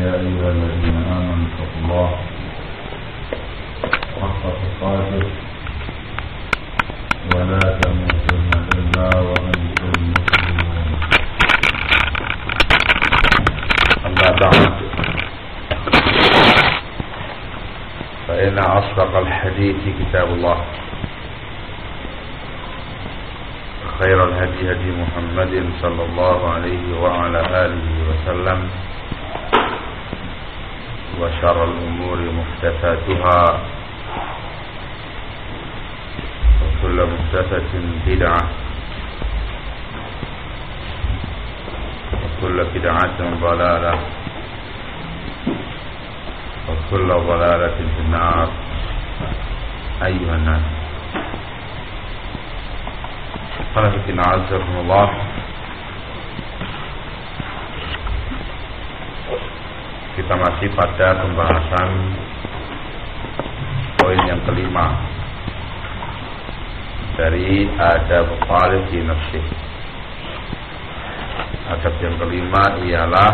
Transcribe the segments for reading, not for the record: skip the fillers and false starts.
يا أيها الذين آمنوا اتقوا الله حق تقاته ولا تموتن إلا وأنتم مسلمون. أما بعد، فإن أصدق الحديث كتاب الله، خير الهدي هدي محمد صلى الله عليه وعلى آله وسلم، وشر الأمور محدثاتها، وكل محدثة بدعة، وكل بدعة ضلالة، وكل ضلالة في النار. أيها الناس، Qanafiqina azakumullah. Kita masih pada pembahasan poin yang kelima dari adab talib di nafsi. Adab yang kelima ialah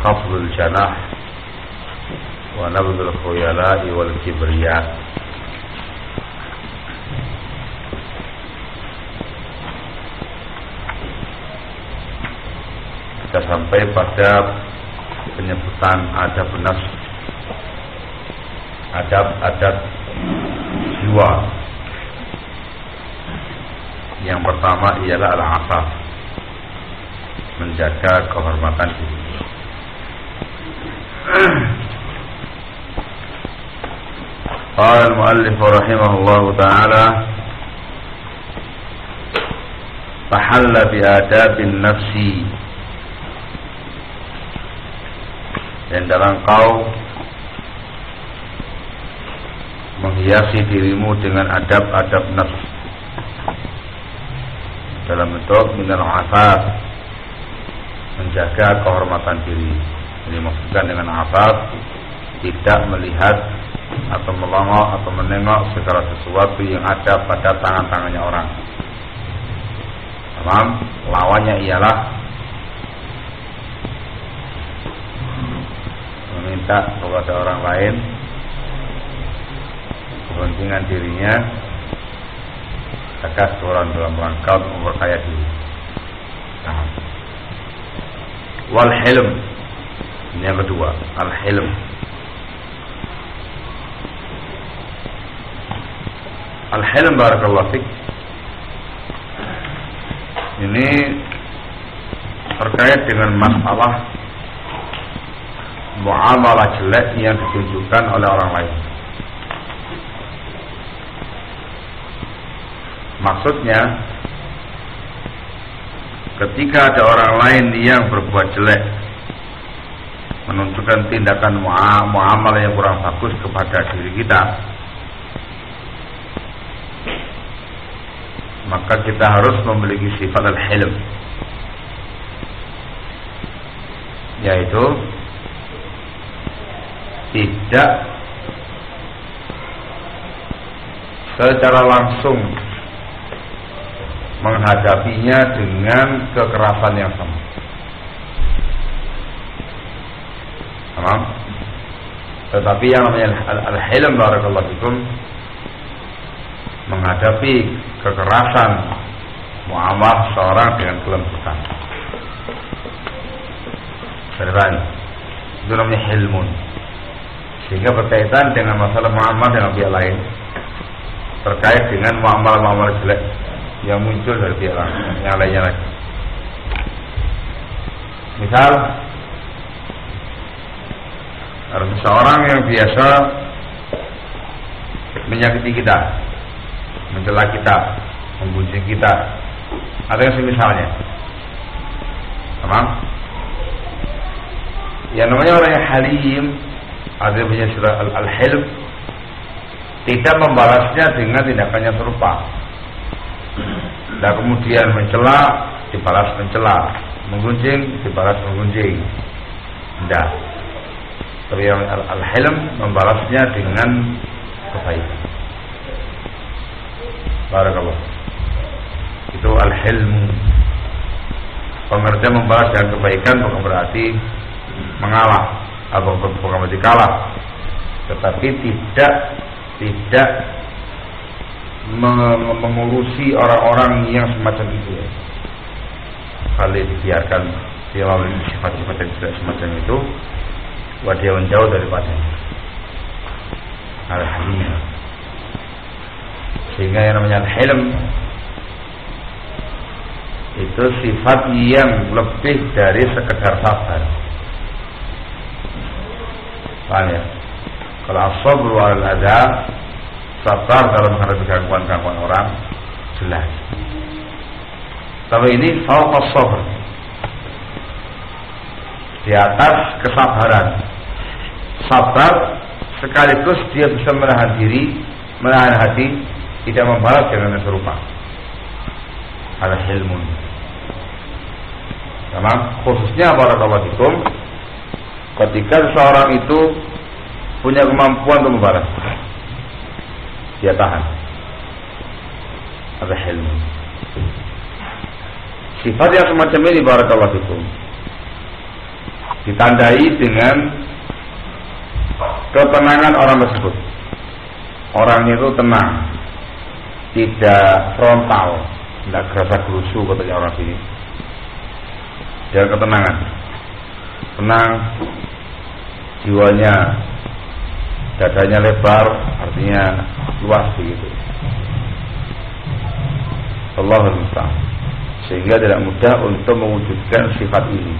khafdul janah wa nabdul khuyala'i wal kibriya. Kita sampai pada penyebutan adab nafs, adab jiwa. Yang pertama ialah al-afaf, menjaga kehormatan diri. Qala al-muallif rahimahullahu ta'ala, tahalla bi adabin nafsi, dan dalam kau menghiasi dirimu dengan adab-adab nafs dalam bentuk minal afaf, menjaga kehormatan diri. Ini maksudkan dengan afaf, tidak melihat atau melongok atau menengok segala sesuatu yang ada pada tangan-tangannya orang. Lawannya ialah minta kepada orang lain kepentingan dirinya, takasuran dalam rangka memperkaya diri. Wal hilm, ini yang kedua, al hilm. Al hilm, barakallahu fik, ini terkait dengan masalah muamalah jelek yang ditunjukkan oleh orang lain. Maksudnya, ketika ada orang lain yang berbuat jelek, menunjukkan tindakan muamalah yang kurang bagus kepada diri kita, maka kita harus memiliki sifat al-hilm, yaitu tidak secara langsung menghadapinya dengan kekerasan yang sama. Tetapi yang namanya al-hilm, barakallahu fikum, menghadapi kekerasan muamalah seorang dengan kelembutan. Itu namanya hilmun. Sehingga berkaitan dengan masalah muamalah dengan pihak lain, terkait dengan muamalah-muamalah jelek yang muncul dari pihak yang lainnya lagi. Misal, ada seseorang yang biasa menyakiti kita, mencela kita, menggunjing kita, atau yang semisalnya. Yang namanya orang yang halim, ada yang punya sifat al-hilm, tidak membalasnya dengan tindakannya serupa. Dan kemudian mencela, dibalas mencela, menggunjing, dibalas menggunjing. Tidak. Tapi yang al-hilm membalasnya dengan kebaikan. Barakallah. Itu al-hilm. Pengertian membalas dengan kebaikan bukan berarti mengalah atau bukan berarti kalah, tetapi tidak mengurusi orang-orang yang semacam itu. Kali dibiarkan dia melalui sifat-sifat yang tidak semacam itu, buat dia menjauh daripadanya. Al-Halim. Sehingga yang namanya Al-Hilm itu sifat yang lebih dari sekedar sabar. Paham ya? Kalau as-sabru 'alal adza, sabar dalam menghadapi gangguan-gangguan orang, jelas. Tapi ini fauqa as-sabr, di atas kesabaran. Sabar sekaligus dia bisa menahan diri, menahan hati, tidak membalas dengan yang serupa. Ada ilmu. Karena khususnya barakallahu fikum, ketika seorang itu punya kemampuan untuk membalas, dia tahan. Ada ilmu. Sifat yang semacam ini barakallahu fikum ditandai dengan ketenangan orang tersebut. Orangnya itu tenang, tidak frontal, tidak gerasa gerusu katanya orang sini. Dia ketenangan, tenang, jiwanya, dadanya lebar, artinya luas begitu. Allahul musta'an. Sehingga tidak mudah untuk mewujudkan sifat ini.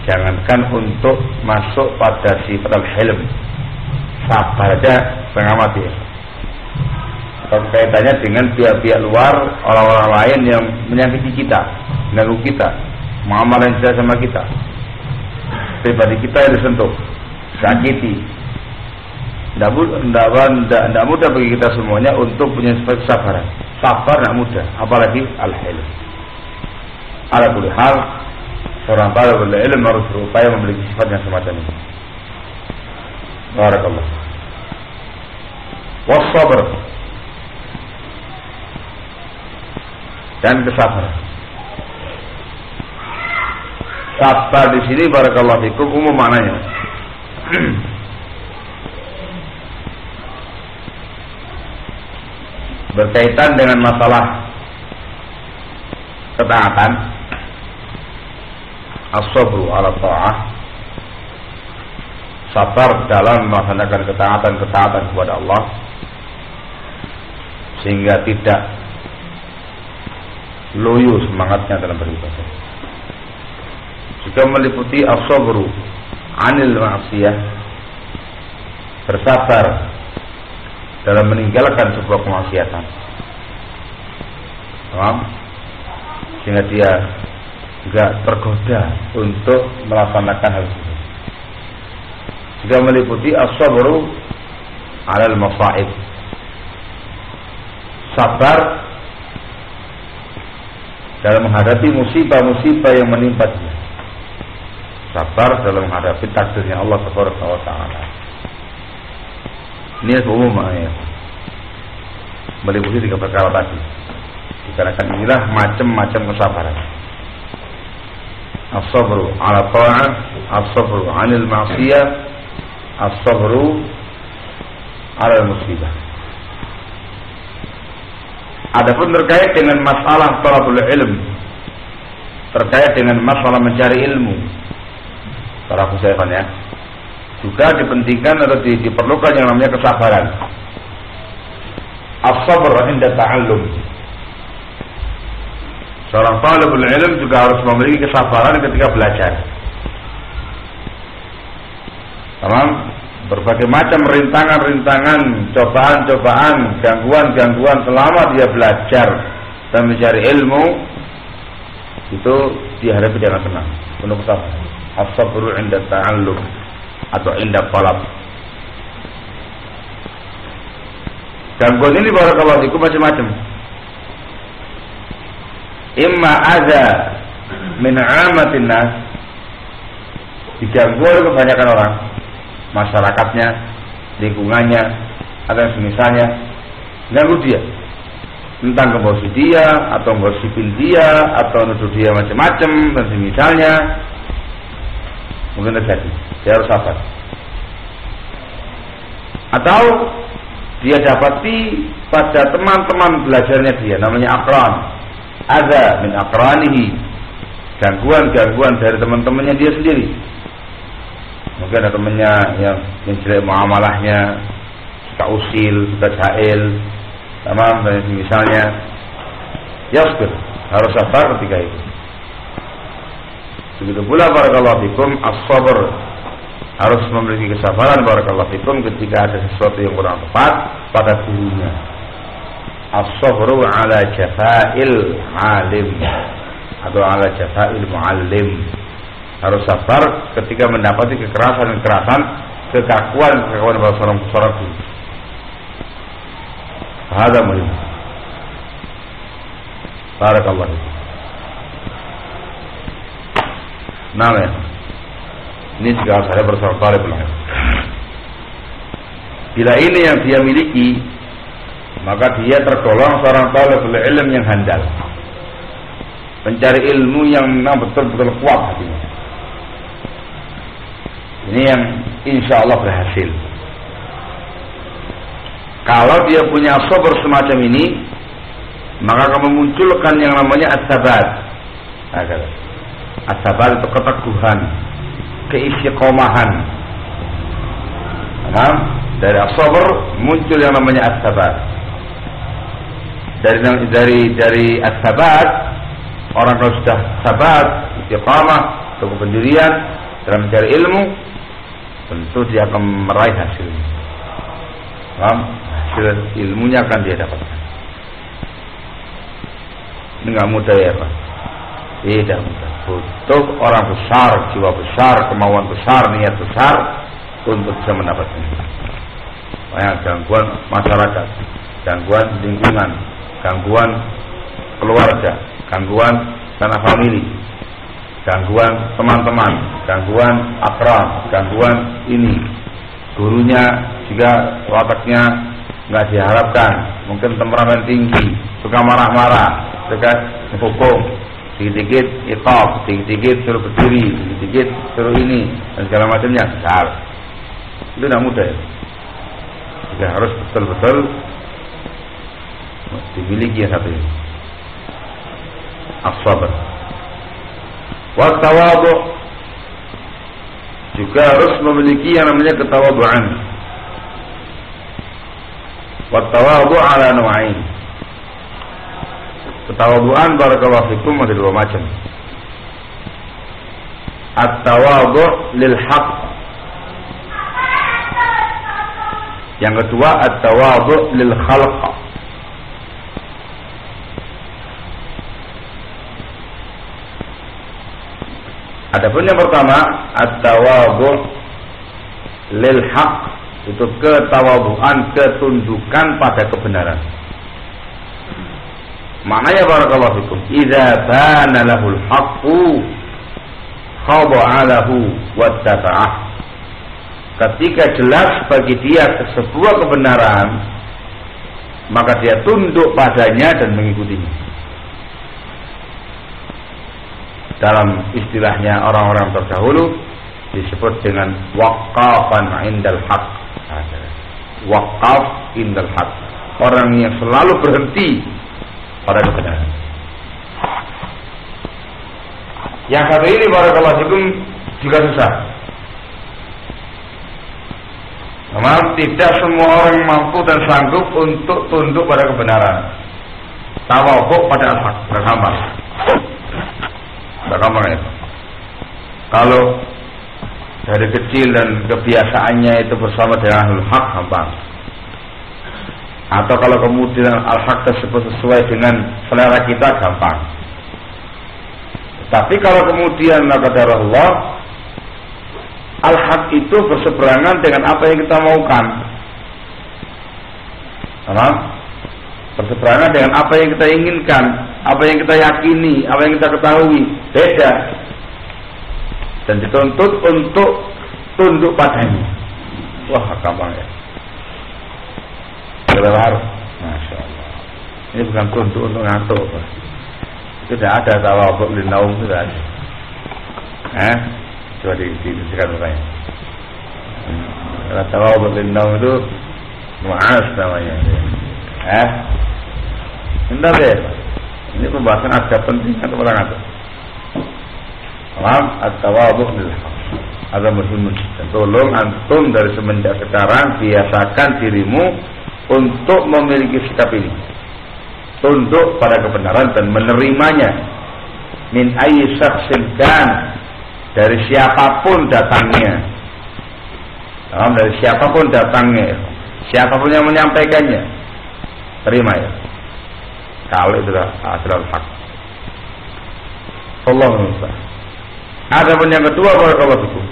Jangankan untuk masuk pada sifat al-hilm, sabar aja setengah mati. Kaitannya dengan pihak-pihak luar, orang-orang lain yang menyakiti kita, mengganggu kita, muamalah yang tidak sama kita, pribadi kita yang disentuh, sakiti. Tidak mudah bagi kita semuanya untuk punya sifat kesabaran. Sabar tidak mudah, apalagi al-hilm. Ala kulli hal, seorang talibul ilm harus berupaya memiliki sifat yang semacam ini. Barakallah. Was-sabr, dan kesabaran. Sabar di sini barakallahu fikum umum maknanya. Berkaitan dengan masalah ketaatan, as-sabru 'ala ta'ah, sabar dalam melaksanakan ketaatan kepada Allah sehingga tidak loyo semangatnya dalam beribadah. Juga meliputi as-sabru 'anil ma'siyah, bersabar dalam meninggalkan sebuah kemaksiatan. Paham? Sehingga dia enggak tergoda untuk melaksanakan hal itu. Juga meliputi as-sabru 'alal masa'ib, sabar dalam menghadapi musibah-musibah yang menimpa dia. Sabar dalam menghadapi takdirnya Allah Subhanahu wa taala. Ini umum ya. Meliputi tiga perkara tadi. Dikarenakan inilah macam-macam kesabaran. As-sabru 'ala ta'ah, as-sabru 'anil ma'siyah, as-sabru 'ala musibah. Adapun terkait dengan masalah talabul ilm, terkait dengan masalah mencari ilmu, para khusayfan ya, juga dipentingkan atau diperlukan yang namanya kesabaran. As-sabr 'inda ta'allum. Seorang talibul ilm juga harus memiliki kesabaran ketika belajar. Tamam? Berbagai macam rintangan-rintangan, cobaan-cobaan, gangguan-gangguan selama dia belajar dan mencari ilmu, itu dihadapi dengan tenang, penuh kesabaran. As-sabru 'inda ta'allum atau indah talab. Gangguan ini barakallahu fikum macam-macam. Imma adza min 'amatin nas, diganggu oleh kebanyakan orang, masyarakatnya, lingkungannya, atau semisalnya, ganggu dia. tentang kebosi dia atau gosipin dia atau nuduh dia macam-macam dan semisalnya, mungkin terjadi. Dia harus sabar. Atau dia dapati pada teman-teman belajarnya dia, namanya akran, ada min akranihi, gangguan-gangguan dari teman-temannya dia sendiri. Mungkin ada temannya yang jelek muamalahnya, suka usil, suka jahil, tamam dan misalnya, yasbir, harus sabar ketika itu. Begitu pula barakallahu fikum as-sabr, harus memiliki kesabaran barakallahu fikum ketika ada sesuatu yang kurang tepat pada gurunya. As-sabru ala jafa'il alim atau ala jafa'il muallim. Harus sabar ketika mendapati kekerasan-kekerasan, kekakuan pada seorang guru. Hada muhim. Barakallahu fikum. Nah, ini juga saya bersama talibul ilm. Bila ini yang dia miliki, maka dia tergolong seorang talibul ilm yang handal, mencari ilmu yang memang betul-betul kuat hatinya. Ini yang insya Allah berhasil. Kalau dia punya sabar semacam ini, maka akan memunculkan yang namanya as-sabat. As-sabat itu keteguhan, keistiqomahan. Nah, dari as-sabar muncul yang namanya as-sabat. Dari as-sabat, orang kalau sudah sabat, istiqamah, teguh pendirian dalam mencari ilmu, tentu dia akan meraih hasilnya. Paham? Hasil ilmunya akan dia dapatkan. Ini nggak mudah ya Pak? Tidak mudah. Butuh orang besar, jiwa besar, kemauan besar, niat besar untuk bisa mendapatkannya. Banyak gangguan masyarakat, gangguan lingkungan, gangguan keluarga, gangguan tanah famili, gangguan teman-teman, gangguan akram, gangguan ini. Gurunya juga wataknya nggak diharapkan, mungkin temperamen tinggi, suka marah-marah, suka hukum, sedikit-sedikit iqab, sedikit-sedikit suruh berdiri, sedikit-sedikit suruh ini dan segala macamnya. Besar. Itu tidak mudah ya. Juga harus betul-betul dimiliki yang satu ini. As-sabr. Wa tawadhu, juga harus memiliki yang namanya ketawaduan. Wa tawadhu ala naw'ain. Ketawaduan barakallahu fikum ada dua macam. At-tawadhu lil haqq. Yang kedua at-tawadhu lil khalq. Adapun yang pertama at-tawadhu lil haqq, itu ketawaduan, ketundukan pada kebenaran. Maknanya barakallahu fikum, idza bana lahul haqqu khada'a lahu wattaba'ah. Ketika jelas bagi dia sebuah kebenaran, maka dia tunduk padanya dan mengikutinya. Dalam istilahnya orang-orang terdahulu disebut dengan waqafan indal haq. Waqaf indal haq, orang yang selalu berhenti pada kebenaran. Yang satu ini barakallahu fikum juga susah. Memang tidak semua orang mampu dan sanggup untuk tunduk pada kebenaran. Tawadhu pada al-haq, berhambar. Bergambar itu. Kalau dari kecil dan kebiasaannya itu bersama dengan ahlul haq, gampang. Atau kalau kemudian al-haq tersebut sesuai dengan selera kita, gampang. Tapi kalau kemudian qadarullah al-haq itu berseberangan dengan apa yang kita maukan, berseberangan dengan apa yang kita inginkan, apa yang kita yakini, apa yang kita ketahui, beda, dan dituntut untuk tunduk padanya. Wah, gampang ya. Benar, masya Allah. Ini bukan untuk ngantuk. Itu tidak ada tawadhu lin naum, itu tidak ada. Coba dituliskan makanya. Kalau tawadhu lin naum itu mu'as namanya. Bentar deh. Ini pembahasan agak penting untuk orang ngantuk. Paham? At-tawadhu lil haq. Ada muhimmun. Tolong antum dari semenjak sekarang biasakan dirimu untuk memiliki sikap ini, tunduk pada kebenaran dan menerimanya. Min ayyi syakhsin kan, dari siapapun datangnya. Dari siapapun datangnya, siapapun yang menyampaikannya, terima ya. Kalau itu adalah hak. Allahu Akbar. Ada pun yang kedua, barakallahu fikum.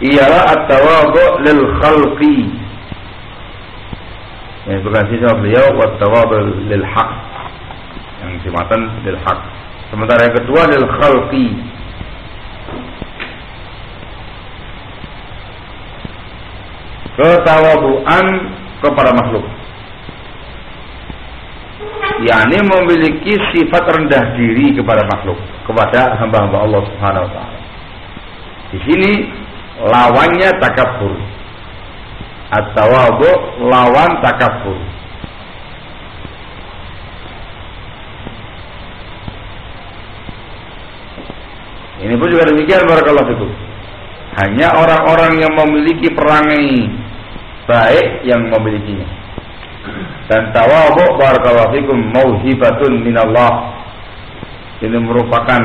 Ialah at-tawadhu lil khalqi. Yang berkasi sama beliau wat-tawadhu lil haq. Yang dimatan lil haq. Sementara yang kedua lil khalqi. Ketawadhuan kepada makhluk. yakni memiliki sifat rendah diri kepada makhluk, kepada hamba-hamba Allah Subhanahu wa taala. Di sini lawannya takabbur. At-tawadhu lawan takabbur. Ini pun juga demikian, barakallahu fikum. Hanya orang-orang yang memiliki perangai baik yang memilikinya. Dan tawadhu barakallahu fikum mauhibatun minallah. Ini merupakan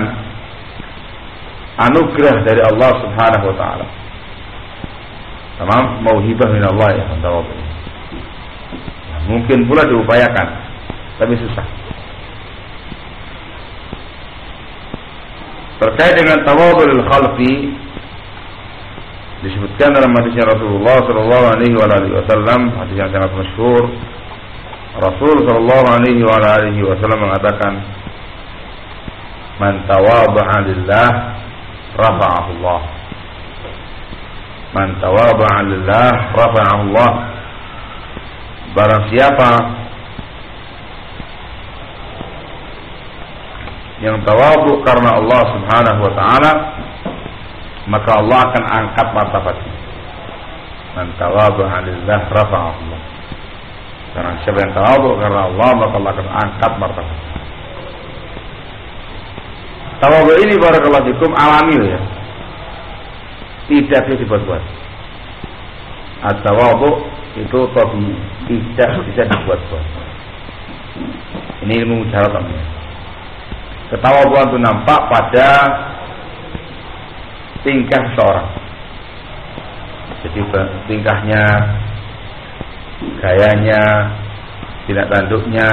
anugerah dari Allah Subhanahu wa taala. Tamam, mauhibah minallah ya tawadhu. Ya, mungkin pula diupayakan, tapi susah. Terkait dengan tawadhu khalqi, disebutkan dalam hadisnya Rasulullah sallallahu alaihi wasallam, hadis yang sangat masyhur. Rasul sallallahu alaihi wasallam mengatakan, "Man tawadha'a lillah rafa'ahu Allah." Man tawadha'a lillah rafa'ahu Allah. Barang siapa yang tawadhu karena Allah Subhanahu wa taala, maka Allah akan angkat martabatnya. Man tawadha'a lillah rafa'ahu Allah. Karena siapa yang tawadhu karena Allah, maka Allah akan angkat martabatnya. Tawadhu ini barakallahu fikum alami ya. Tidak bisa dibuat-buat. At-tawadhu itu tabii, tidak bisa dibuat-buat. Ini ilmu mujarrad namanya. Ketawadhuan itu nampak pada tingkah seseorang. Jadi tingkahnya, gayanya, tindak tanduknya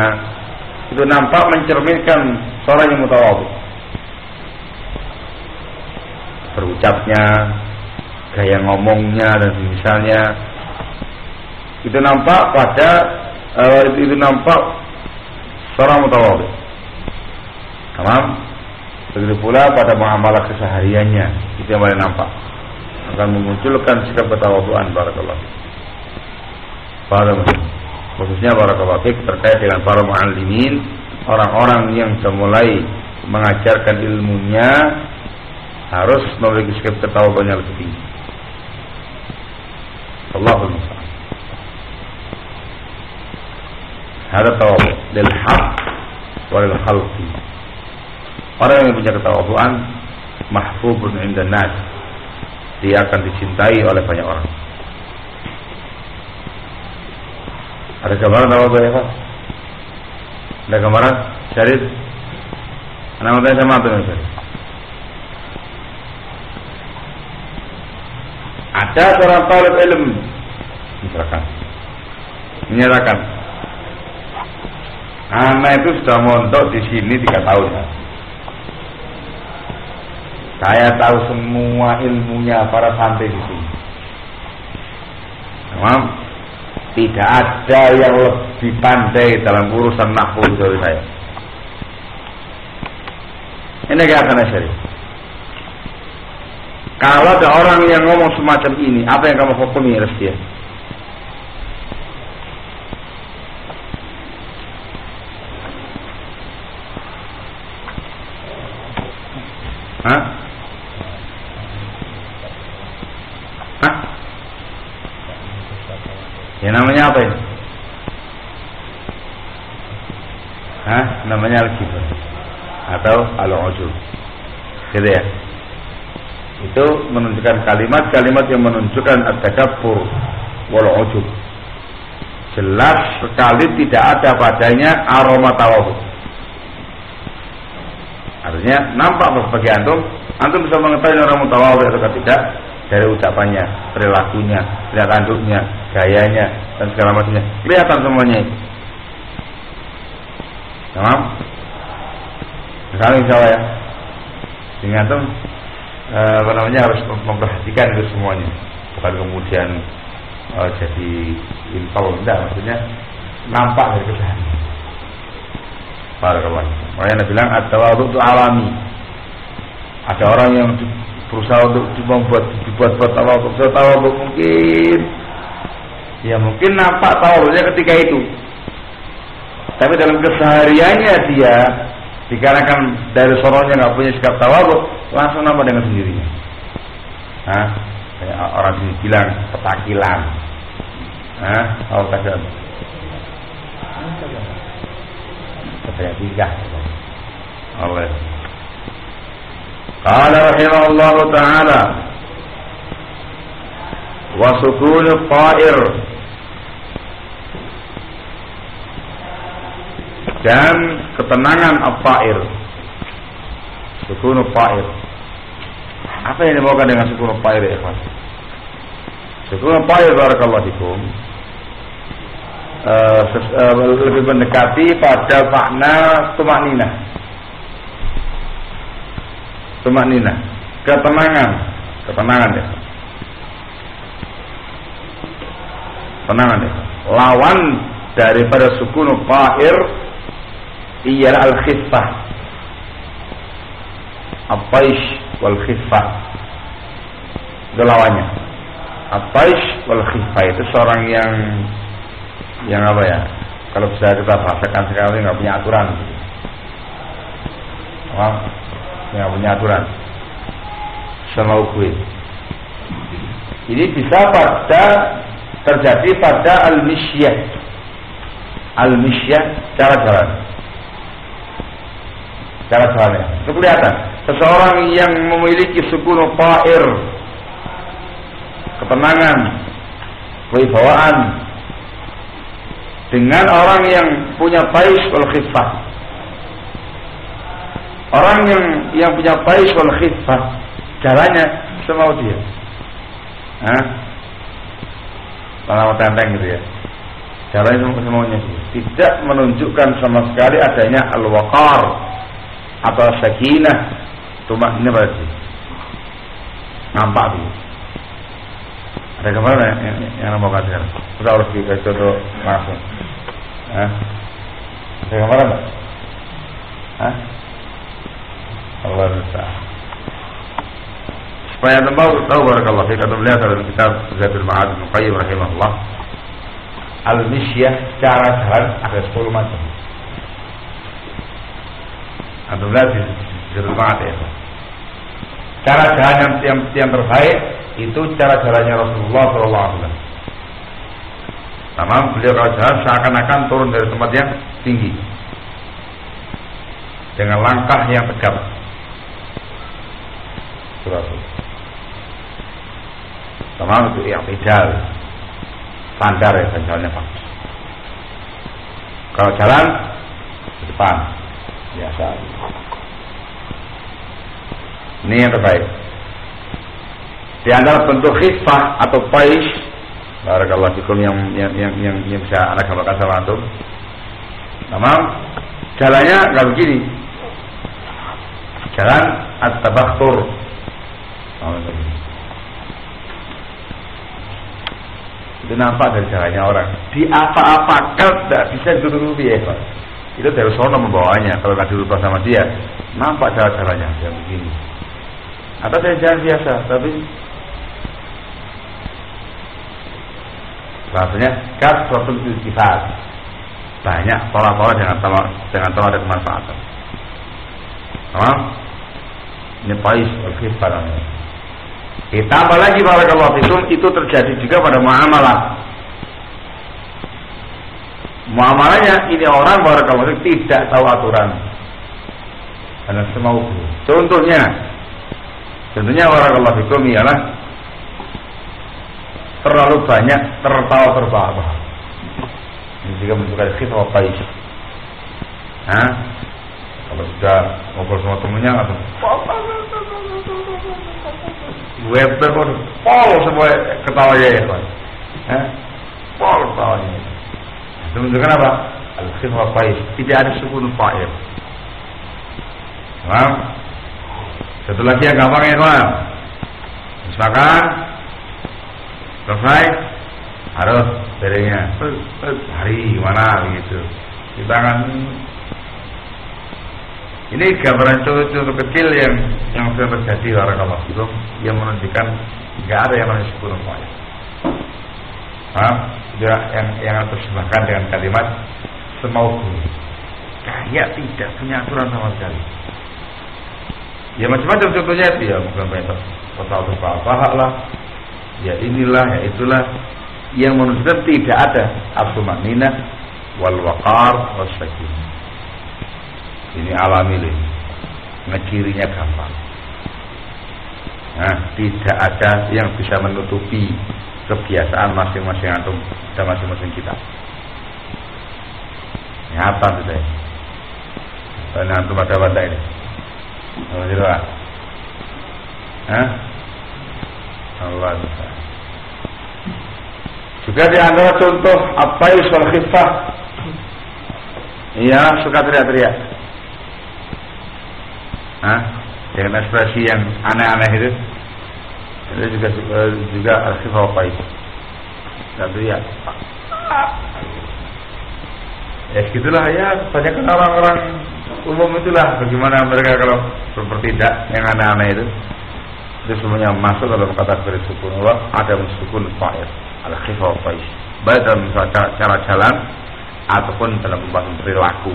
itu nampak mencerminkan seorang yang mutawadhu. Berucapnya, gaya ngomongnya dan misalnya itu nampak pada itu nampak seorang mutawadhu. Tamam. Begitu pula pada muamalah kesehariannya, itu yang paling nampak, akan memunculkan sikap ketawadhuan barakallahu. Khususnya barakallahu fik terkait dengan para muallimin, orang-orang yang mulai mengajarkan ilmunya harus memiliki sikap ketawadhuan yang lebih tinggi. Allahul musta'an. Hada tawadhu lil haq wa lil khalqi. Orang yang punya ketawadhuan mahfubun indan nas, dia akan dicintai oleh banyak orang. Ada gambaran tawadhu ya Pak? Ada gambaran? Syarif? Anak saya sama tuh Syarif. Ada seorang talib ilmu misalkan menyatakan, anak itu sudah mondok di sini 3 tahun ya. Saya tahu semua ilmunya para santri di sini. Memang tidak ada yang lebih pandai dalam urusan nahwu dari saya. Ini keyakinan syarif. Kalau ada orang yang ngomong semacam ini, apa yang kamu hukumi atas dia? Hah? Hah? Ya namanya apa ini? Hah? Namanya al-kibr atau al-ujub. Gitu ya? Itu menunjukkan kalimat-kalimat yang menunjukkan at-takabbur wal ujub. Jelas sekali tidak ada padanya aroma tawadhu. Artinya nampak bagi antum bisa mengetahui orang mutawadhi atau tidak dari ucapannya, perilakunya, tingkah tanduknya, gayanya dan segala macamnya. Kelihatan semuanya itu. Tamam? Misalnya insyaallah ya. Sehingga antum harus memperhatikan itu semuanya, bukan kemudian jadi infal, enggak, maksudnya nampak dari keseharian. Barakallahu. Makanya Nabi bilang at-tawadhu itu alami. Ada orang yang berusaha untuk dibuat tawadhu mungkin, ya mungkin nampak tawadhunya ketika itu, tapi dalam kesehariannya dia dikarenakan dari sononya nggak punya sikap tawadhu, langsung nampak dengan sendirinya. Nah, kayak orang sini bilang petakilan. Nah, kalau kata saya tiga. Allah. Qala rahimahullah ta'ala wa sukun at-ta'ir, dan ketenangan at-ta'ir. Sukun at-ta'ir. Apa yang dimaukan dengan sukun at-ta'ir ya ikhwan? Sukun at-ta'ir barakallahu fikum lebih mendekati pada makna tumakninah. Tumakninah, ketenangan ya. Tenangan ya. Lawan daripada sukun at-ta'ir ialah al-khiffah. At-taish wal khiffah. Itu lawannya. At-taish wal khiffah itu seorang yang apa ya? Kalau bisa kita bahasakan sekali nggak punya aturan. Nggak punya aturan. Sama gue. Ini bisa terjadi pada al-misyah. Al-misyah cara jalan. Cara jalannya. Itu kelihatan. Seseorang yang memiliki sukun ta'ir, ketenangan, kewibawaan, dengan orang yang punya taish wal khiffah. Orang yang punya taish wal khiffah, jalannya semau dia. Lama tenteng gitu ya. Jalannya semuanya tidak menunjukkan sama sekali adanya al-waqar atau sakinah, tumakninah berarti. Nampak tuh. Ada gambar yang mau kasih? Kita harus kita contoh langsung. Ada gambar enggak? Allah Ta'ala. Supaya anda tahu barakallahu fiik, atau melihat dalam kitab Zadul Ma'ad Ibnu Qayyim rahimahullah, al-misyah cara jalan ada 10 macam. Anda melihat di Zadul Ma'ad ya. Cara jalan yang terbaik itu cara jalannya Rasulullah SAW. Tamam, beliau kalau jalan seakan-akan turun dari tempat yang tinggi dengan langkah yang tegap. Tamam, itu yang ideal, standar ya, jalannya Pak. Kalau jalan ke depan biasa. Ini yang terbaik. Di antara bentuk khiffah atau taish, barakallahu fikum, yang bisa anak gambarkan sama antum. Tamam, jalannya enggak begini. Jalan at-tabakhtur. Itu nampak dari jalannya orang. Di apa-apakan tidak bisa ditutupi ya, Pak. Itu dari sono membawanya. Kalau nggak dirubah sama dia, nampak jalan-jalannya yang begini. atau jalan biasa, tapi bahasanya kasratul iltifat, banyak pola-pola dengan pola ada kemanfaatan. Ini pais al-khifah namanya. Ditambah lagi barakallahu fikum, itu terjadi juga pada muamalah. Muamalahnya ini orang barakallahu fikum tidak tahu aturan, karena semau. Contohnya barakallahu fikum ialah terlalu banyak tertawa-tertawa. Ini juga menunjukkan khifah pais. Kalau sudah ngobrol sama temennya atau webber pol semua ketawanya ya Pak. Pol ketawanya. Itu menunjukkan apa? Al-khifah pais, tidak ada sukun fa'il. Paham? Satu lagi yang gampang ya kawan. Misalkan selesai harus piringnya hari mana begitu di tangan. Ini gambaran contoh kecil yang sudah terjadi barakallahu fikum, yang menunjukkan nggak ada yang namanya sukun fa'il. Dia yang terjemahkan dengan kalimat semauku, kayak tidak punya aturan sama sekali. Ya macam-macam contohnya itu ya, bukan banyak pasal apa lah, ya inilah, ya itulah, yang menunjukkan tidak ada at-tumaninah wal waqar was sakinah. Ini alami loh, ngecirinya gampang. Tidak ada yang bisa menutupi kebiasaan masing-masing antum dan masing-masing kita. Nyata tuh saya. Dan antum ada benda ini. Apa sih doa? Allah Ta'ala. Juga di antara contoh at-tais wal khifah, iya suka teriak-teriak. Dengan ekspresi yang aneh-aneh itu juga al-khifah wal pais. Enggak teriak. Ya segitulah ya, banyak orang-orang umum itulah bagaimana mereka kalau bertindak yang aneh-aneh itu semuanya masuk dalam kategori sukun Allah, ada sukun fa'il al-khifah wal pais, baik dalam cara jalan ataupun dalam pembahasan perilaku.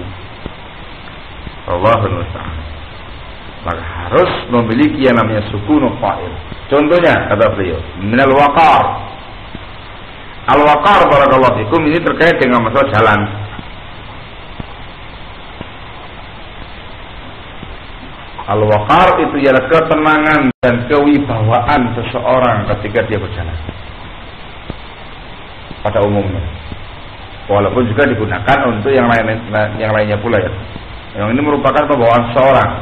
Allahul musta'an. Maka harus memiliki yang namanya sukun fa'il. Contohnya kata beliau, minal waqar. Al-waqar barakallahu fikum ini terkait dengan masalah jalan. Al-waqar itu ialah ketenangan dan kewibawaan seseorang ketika dia berjalan. Pada umumnya. Walaupun juga digunakan untuk yang lainnya pula ya. Yang ini merupakan pembawaan seseorang.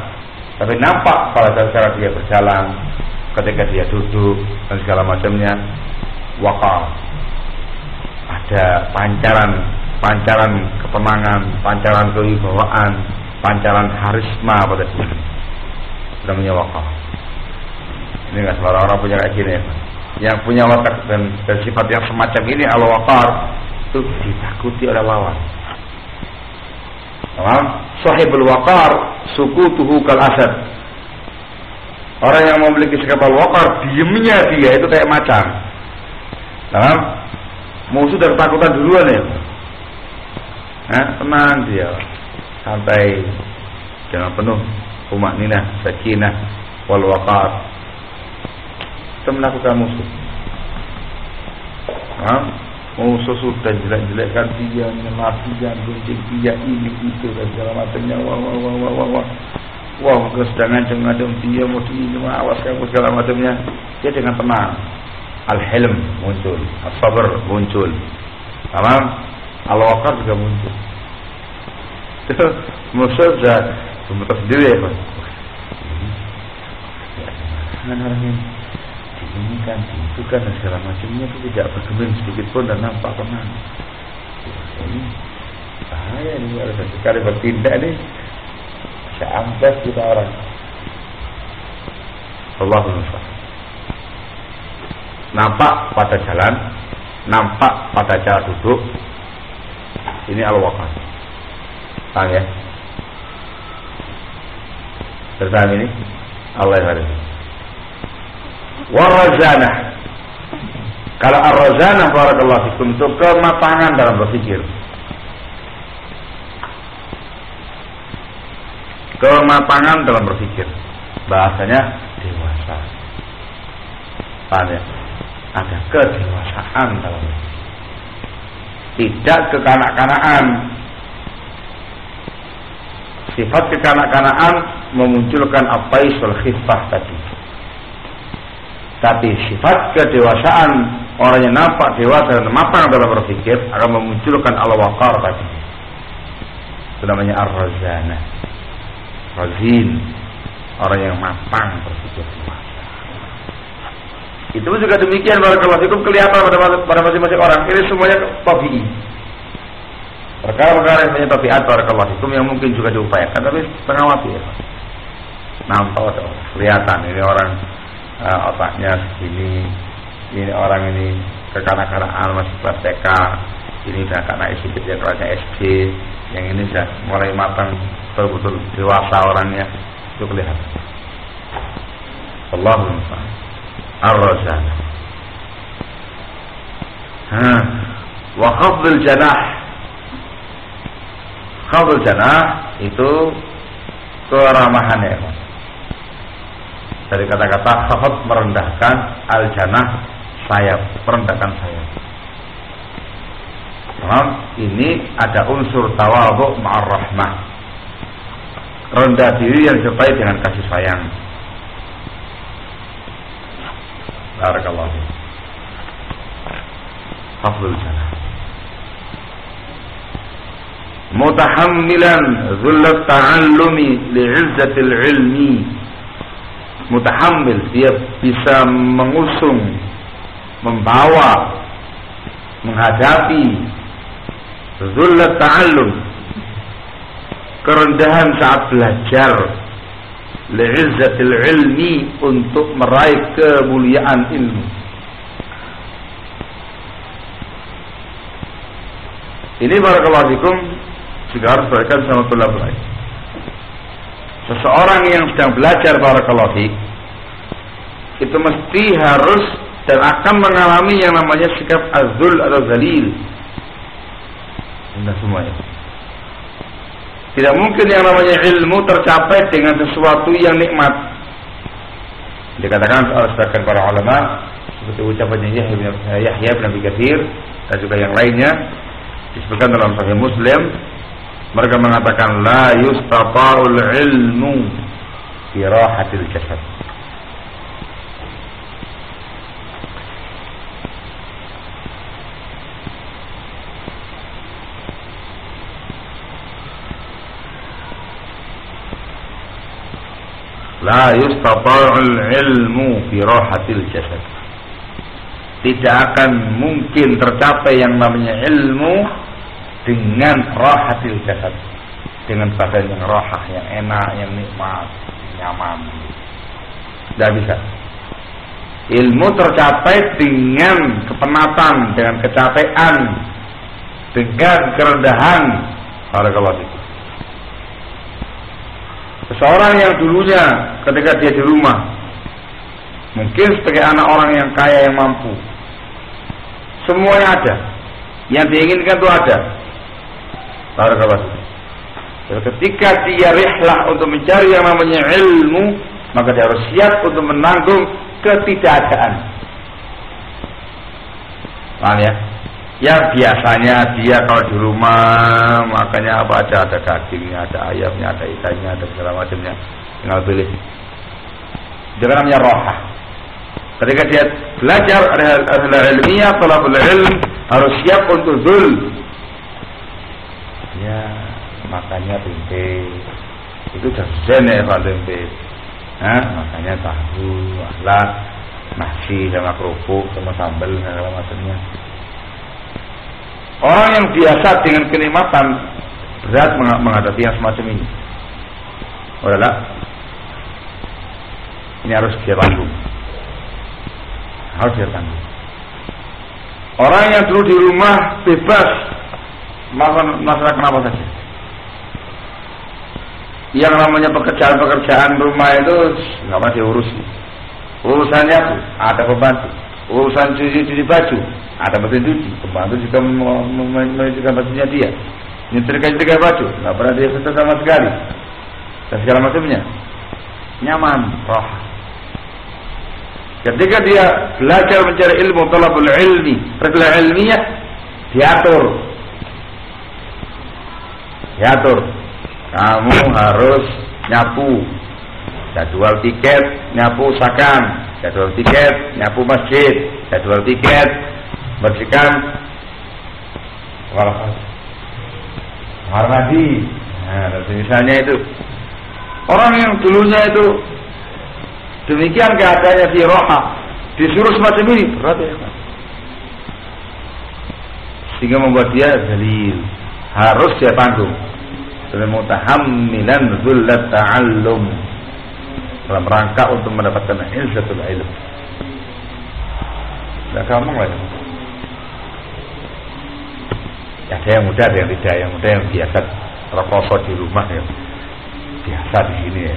Tapi nampak pada cara dia berjalan, ketika dia duduk dan segala macamnya, waqar. Ada pancaran ketenangan, pancaran kewibawaan, pancaran harisma pada dia. Namanya waqar. Ini nggak semua orang punya kayak gini ya. Yang punya watak dan sifat yang semacam ini al-waqar itu ditakuti oleh lawan. Sahibul waqar sukutuhu kal asad. Orang yang memiliki sikap al-waqar, diemnya dia itu kayak macan. Musuh dari ketakutan duluan ya. Tenang dia, santai, dengan penuh tumaninah, sakinah, wal waqar. Kita melakukan musuh. Musuh sudah jelek-jelekkan dia, menyemati dia, gunjing dia, ini itu dan segala macamnya. Wah, sedang ngancam dia, mau ini, awas kamu segala macamnya. Dia dengan tenang. Al-hilm muncul, as-sabr muncul. Al-waqar juga muncul. Itu musuh sudah sebentar sendiri ya, Pak. Dengan orang ini diinginkan, dibutuhkan dan segala macamnya itu tidak bergeming sedikit pun dan nampak tenang. Ini bahaya ini, kalau sekali bertindak ini bisa ambles kita orang. Allahumma sholli. Nampak pada jalan, nampak pada cara duduk. Ini al-waqar. Paham ya? Terpaham ini? Allah yang harus. Warazanah. Kalau ar-razanah barakallahu fikum itu kematangan dalam berpikir. Kematangan dalam berpikir. Bahasanya dewasa. Paham ya? Ada kedewasaan dalam berpikir. Tidak kekanak-kanakan. Sifat kekanak-kanakan memunculkan abais wal khifah tadi. Tapi sifat kedewasaan, orang yang nampak dewasa dan matang dalam berpikir akan memunculkan al-waqar tadi. Itu namanya ar-razanah. Razin, orang yang matang berpikir dewasa. Itu juga demikian barakallahu fikum, kelihatan pada masing-masing orang. Ini semuanya tabi'i. Perkara-perkara yang punya tabiat barakallahu fikum yang mungkin juga diupayakan, tapi setengah mati ya. Nampak kelihatan ini orang otaknya segini, ini orang ini kekanak-kanakan masih kelas TK, ini udah anak SMP dia kelasnya SD, yang ini sudah mulai matang betul-betul dewasa orangnya, itu kelihatan. Allahumma musta'an. Ar-razanah. Wa khafdul janah. Khafdul janah itu keramahan ya. Dari kata-kata khafad merendahkan, al-janah sayap, merendahkan sayap. Nah, ini ada unsur tawadhu ma'ar rahmah. Rendah diri yang disertai dengan kasih sayang. Barakallahu fiik. Khafdul janah. Mutahammilan dhullat ta'allumi li'izzatil ilmi. Mutahammil, dia bisa mengusung, membawa, menghadapi dhullat ta'allum, kerendahan saat belajar, li'izzatil ilmi, untuk meraih kemuliaan ilmu. Ini barakallahu fikum juga harus berikan sama tulabul ilm. Seseorang yang sedang belajar barakallahu fiik itu mesti harus dan akan mengalami yang namanya sikap azul atau zalil. Sudah semuanya. Tidak mungkin yang namanya ilmu tercapai dengan sesuatu yang nikmat. Dikatakan oleh sebagian para ulama seperti ucapannya Yahya bin Abi Katsir dan juga yang lainnya disebutkan dalam Sahih Muslim, mereka mengatakan la yustata'ul ilmu fi rahatil jasad. La yustata'ul ilmu fi rahatil jasad. Tidak akan mungkin tercapai yang namanya ilmu dengan rahatil jasad, dengan badan yang rahah, yang enak, yang nikmat, nyaman. Tidak bisa. Ilmu tercapai dengan kepenatan, dengan kecapean, dengan kerendahan. Barakallahu fiik. Seseorang yang dulunya ketika dia di rumah, mungkin sebagai anak orang yang kaya, yang mampu, semuanya ada, yang diinginkan itu ada. Barakallahu fiik. Ketika dia rihlah untuk mencari yang namanya ilmu, maka dia harus siap untuk menanggung ketidakadaan. Paham ya? Yang biasanya dia kalau di rumah makanya apa aja, ada dagingnya, ada ayamnya, ada ikannya, ada segala macamnya, tinggal pilih. Itu namanya rohah. Ketika dia belajar adalah ilmiah, thalabul ilm, harus siap untuk zul. Ya, makannya tempe. Itu udah zen ya kalau tempe. Makanya tahu, ahlak, nasi sama kerupuk sama sambal segala macamnya. Orang yang biasa dengan kenikmatan berat menghadapi yang semacam ini. Udahlah, ini harus dia tanggung. Harus dia tanggung. Orang yang dulu di rumah bebas masalah kenapa saja. Yang namanya pekerjaan-pekerjaan rumah itu nggak pernah diurus. Urusan nyapu, ada pembantu. Urusan cuci baju, ada mesin cuci. Pembantu juga mencucikan bajunya dia. Nyetrika baju, nggak pernah dia sentuh sama sekali. Dan segala macamnya. Nyaman, roh. Ketika dia belajar mencari ilmu, talabul ilmi, regula ilmiah, diatur. Kamu harus nyapu. Jadwal tiket, nyapu usahakan. Jadwal tiket, nyapu masjid. Jadwal tiket, bersihkan kamar mandi. Nah, misalnya itu. Orang yang dulunya itu demikian keadaannya di roha, disuruh semacam ini, berat ya. Sehingga membuat dia zalil. Harus dia tanggung. Dan mutahammilan dzullat ta'allum. Dalam rangka untuk mendapatkan izzatul ilm. Tidak gampang lah. Ya, ada yang mudah, ada yang tidak. Yang mudah yang biasa rekoso di rumah ya. Biasa di sini ya.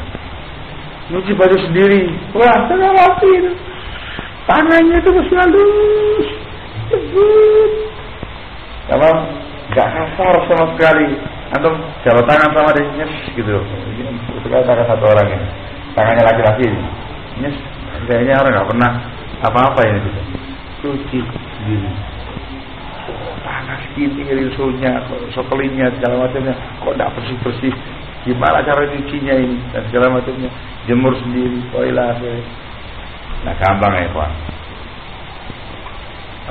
Nyuci baju sendiri. Wah, saya mati itu. Tangannya itu masih halus, lembut. Apa? Gak kasar sama sekali. Antum jabat tangan sama dia, nyes gitu. Itu kata satu orang ini. Tangannya laki-laki ini. Nyes, kayaknya orang gak pernah apa-apa ini gitu. Cuci sendiri. Panas gini risunya, sokelinnya, segala macamnya. Kok gak bersih-bersih? Gimana cara nyucinya ini dan segala macamnya, jemur sendiri, toilet. Nah, gampang ya, Pak.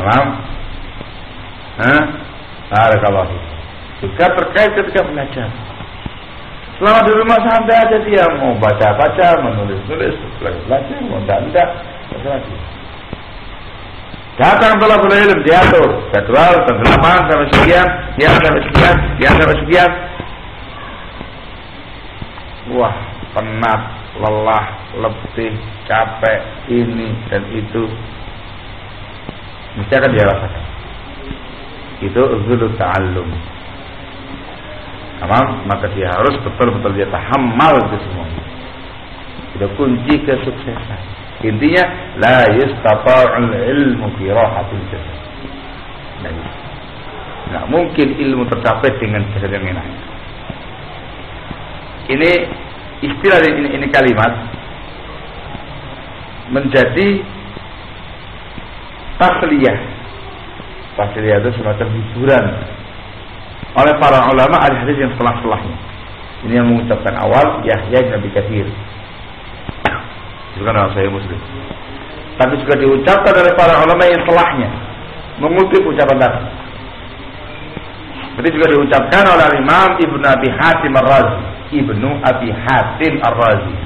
Paham? Barakallahu. Juga terkait ketika belajar. Selama di rumah santai aja dia mau baca-baca, menulis-nulis, belajar, mau tidak, lagi. Datang talabul ilm diatur, jadwal tenggelam sampai sekian, sekian sampai sekian, sekian sampai sekian. Wah, penat, lelah, letih, capek, ini dan itu mesti akan dia rasakan. Itu zulut ta'allum. Maka dia harus betul-betul dia tahammal itu semua. Itu kunci kesuksesan. Intinya la yastata'ul ilmu fi rahatil jasad. Nggak mungkin ilmu tercapai dengan jasad yang enak. Ini istilah ini kalimat menjadi tasliyah. Tasliyah itu semacam hiburan oleh para ulama al-hadis yang setelah-setelahnya. Ini yang mengucapkan awal Yahya bin Abi Katsir. Itu kan orang Sahih Muslim. Tapi juga diucapkan oleh para ulama yang setelahnya, mengutip ucapan tadi. Jadi juga diucapkan oleh Imam Ibnu Abi Hatim Ar-Razi. Ibnu Abi Hatim Ar-Razi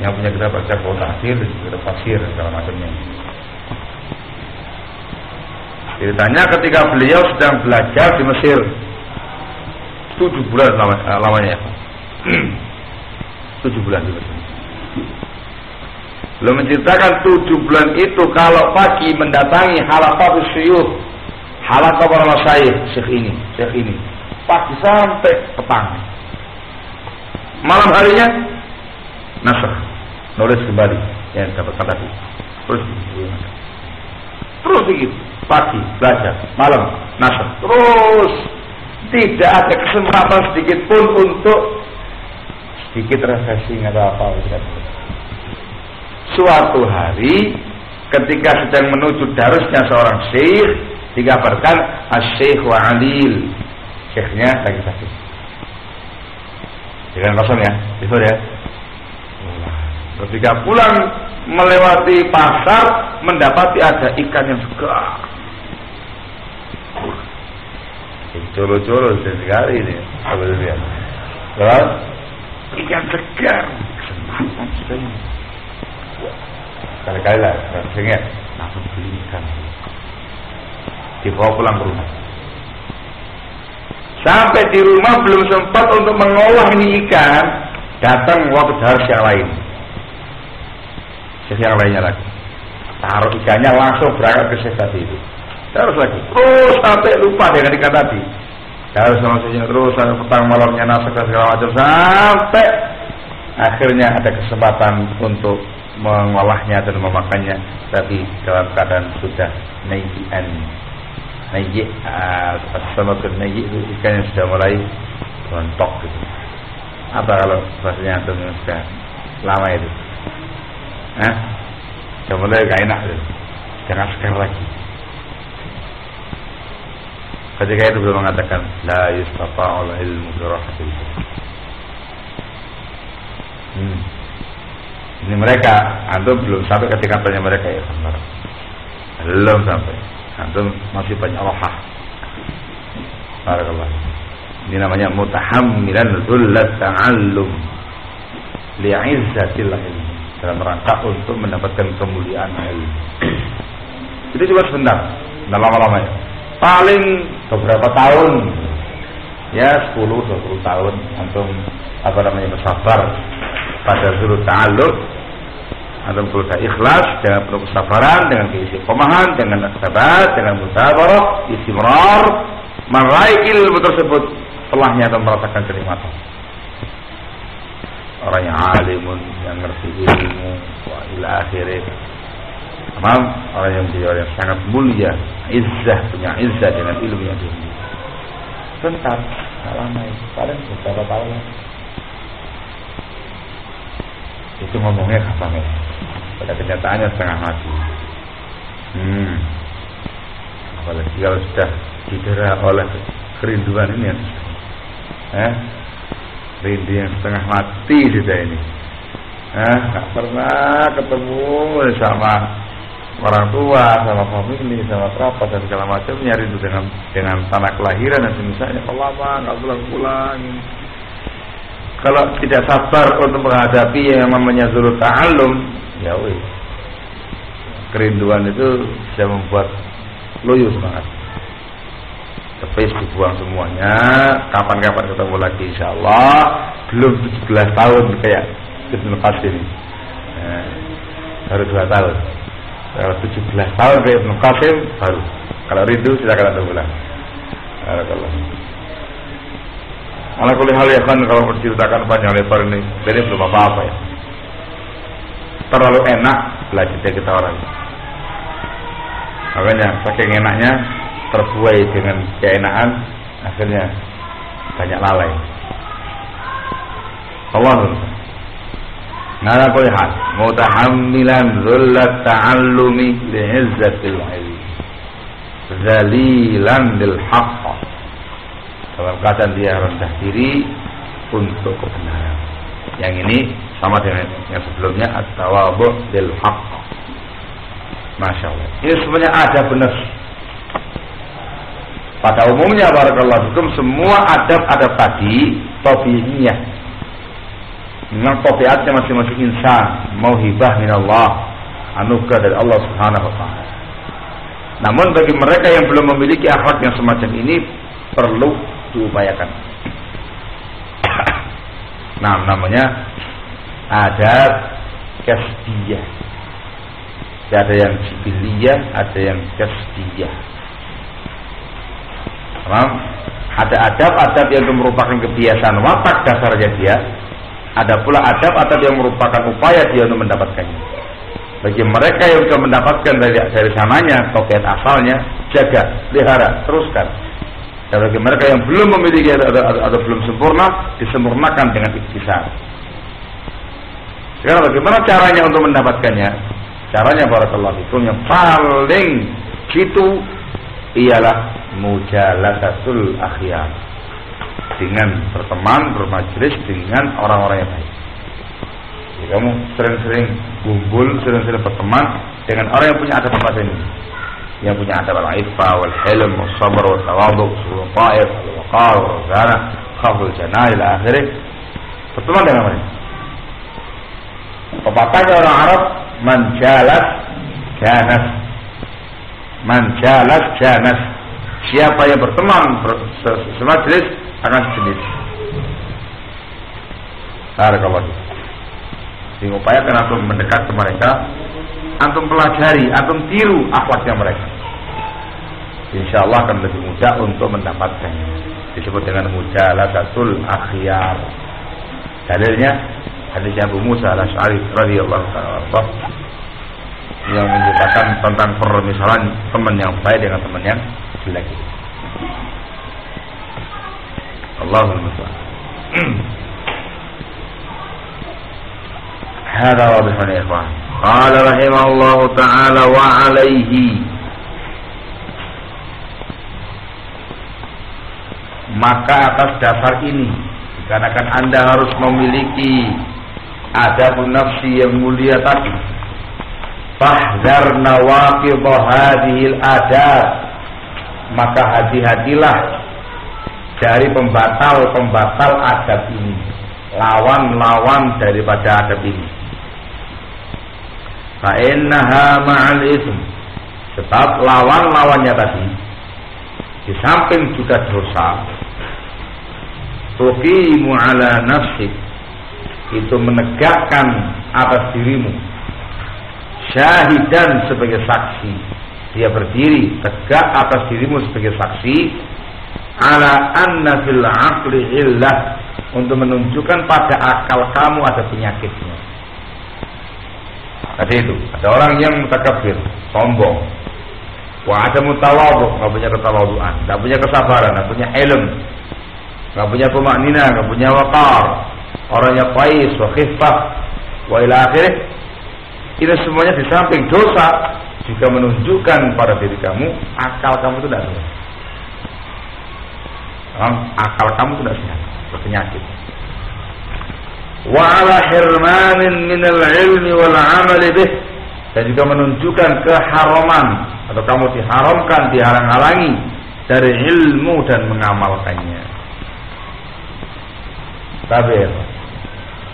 yang punya kitab Al-Jafar Tahsir dan kitab Tafsir segala macamnya. Ceritanya ketika beliau sedang belajar di Mesir 7 bulan lamanya 7 bulan di Mesir. Beliau menceritakan 7 bulan itu kalau pagi mendatangi halaqatus syuyukh, halaqah para masyayikh, syekh ini pagi sampai petang. Malam harinya nasr, nulis kembali yang dapatkan tadi. Terus begitu, pagi belajar, malam nasr, terus tidak ada kesempatan sedikit pun untuk sedikit refreshing atau apa. Suatu hari ketika sedang menuju darusnya seorang syekh, dikabarkan Asy-Syaikh Wa'alil, syekhnya lagi sakit. Jangan kosong ya, itu ya. Ketika pulang melewati pasar, mendapati ada ikan yang segar. Colo-colo sekali ini. Apa itu ya? Terus ikan segar, kesempatan sudah ini. Kali-kali lah, rasanya langsung beli ikan. Dibawa pulang ke rumah. Sampai di rumah belum sempat untuk mengolah ini ikan, datang waktu harus yang lain. Yang lainnya lagi. Taruh ikannya langsung berangkat ke syekh tadi itu. Terus lagi. Terus sampai lupa dengan ikan tadi. Terus sama terus sampai petang malamnya nasab segala macam sampai akhirnya ada kesempatan untuk mengolahnya dan memakannya, tapi dalam keadaan sudah najian. Najih, sama ke najih itu ikan yang sudah mulai rontok gitu. Apa kalau bahasanya antum sudah lama itu? Sudah mulai gak enak gitu. Jangan sekarang lagi. Ketika itu belum mengatakan la yustata'ul ilmu bi rahatil. Ini mereka, antum belum sampai ke tingkatannya mereka ya, benar. Belum sampai. Antum masih banyak rohah. Barakallah. Ini namanya mutahammilan dzullat ta'allum li'izzatil ilm, dalam rangka untuk mendapatkan kemuliaan ilmu. Itu cuma sebentar, enggak lama-lama ya. Paling beberapa tahun. Ya 10-20 tahun antum bersabar pada dzullat ta'allum. Antum berusaha ikhlas dengan penuh kesabaran, dengan keistiqomahan, dengan sabat, dengan musabarah, istimrar, meraih ilmu tersebut. Setelahnya antum merasakan kenikmatan. Orang yang alimun, yang ngerti ilmu, wa ila akhirih. Orang yang menjadi orang yang sangat mulia, izzah, punya izzah dengan ilmu yang tinggi. Sebentar, tak lama itu, paling beberapa tahun. Itu ngomongnya kapan ya? Pada kenyataannya setengah mati. Apalagi kalau sudah didera oleh kerinduan ini ya. Rindu yang setengah mati sudah ini. Gak pernah ketemu sama orang tua, sama famili, sama kerabat dan segala macamnya, rindu dengan tanah kelahiran dan semisalnya. Kalau lama nggak pulang-pulang. Kalau tidak sabar untuk menghadapi yang namanya dzullat ta'allum, ya wih, kerinduan itu bisa membuat loyo semangat. Tapi dibuang semuanya. Kapan-kapan ketemu lagi insyaallah. Belum 17 tahun kayak Ibnu Qasim ini. Baru 2 tahun. Kalau 17 tahun kayak Ibnu Qasim baru. Kalau rindu silakan anda pulang. Barakallah. Ala kulli hal ya kan, kalau menceritakan panjang lebar ini belum apa-apa ya. Terlalu enak belajar dari kita orang. Makanya saking enaknya terbuai dengan keenakan, akhirnya banyak lalai. Allahumma ala kulli hal mutahammilan dzullat ta'allumi li'izzatil ilmi dzalilan lil haqq, dalam keadaan dia rendah diri untuk kebenaran. Yang ini sama dengan yang sebelumnya, at-tawadhu' lil haqq. Masya Allah, ini semuanya ada benar. Pada umumnya barakallahu fikum, semua adab-adab tadi tabi'iyah, memang tabiatnya masing-masing insan, mauhibah minallah, anugerah dari Allah Subhanahu wa taala. Namun bagi mereka yang belum memiliki akhlak yang semacam ini, perlu diupayakan. Nah, namanya adab kasbiyah. Ada yang jibiliyah, ada yang kasbiyah. Ada adab-adab yang merupakan kebiasaan watak dasarnya dia. Ada pula adab-adab yang merupakan upaya dia untuk mendapatkannya. Bagi mereka yang sudah mendapatkan dari sananya, tabiat asalnya, jaga, pelihara, teruskan. Dan bagi mereka yang belum memiliki atau belum sempurna, disempurnakan dengan iktisar. Sekarang bagaimana caranya untuk mendapatkannya? Caranya barakallahu fikum yang paling jitu ialah mujalasatul akhyar, dengan berteman, bermajlis dengan orang-orang yang baik. Jadi kamu sering-sering kumpul, sering-sering berteman dengan orang yang punya adab semacam ini, yang punya adab al-iffah wal hilm was sabr wat tawadhu wal ta'if wal waqar wal razana khaful janah ila akhirih. Berteman dengan mereka. Pepatahnya orang Arab, man jalas janas, man jalas janas. Siapa yang berteman semajlis akan sejenis. Barakallahu. Diupayakan antum mendekat ke mereka, antum pelajari, antum tiru akhlaknya mereka. Insyaallah akan lebih mudah untuk mendapatkannya. Disebut dengan mujalasatul akhyar. Dalilnya hadis Abu Musa Al-Asy'ari radhiyallahu ta'ala yang menceritakan tentang permisalan teman yang baik dengan teman yang jelek. Allahul musta'an. Hada wadihun ya ikhwan. Qala rahimahullahu ta'ala wa alaihi, maka atas dasar ini dikarenakan Anda harus memiliki adabun nafsi yang mulia tadi, fahdhar nawaqidh hadhil adab, maka hati-hatilah dari pembatal-pembatal adab ini, lawan-lawan daripada adab ini. Fa innaha ma'al ism, sebab lawan-lawannya tadi di samping juga dosa, tuqimu ala nafsik, itu menegakkan atas dirimu, syahidan sebagai saksi, dia berdiri tegak atas dirimu sebagai saksi, ala anna fil aqli illah, untuk menunjukkan pada akal kamu ada penyakitnya. Tadi itu ada orang yang mutakabbir, sombong, wa ada mutawadhu, nggak punya ketawadhuan, nggak punya kesabaran, nggak punya ilm, nggak punya tumaknina, nggak punya waqar, orangnya qais wa khiffah wa ila akhirih. Ini semuanya di samping dosa juga menunjukkan pada diri kamu akal kamu itu tidak sehat. Akal kamu itu tidak sehat, berpenyakit. Wa ala hirmanin minal ilmi wal amali bih, dan juga menunjukkan keharaman atau kamu diharamkan, dihalang-halangi dari ilmu dan mengamalkannya. Tabir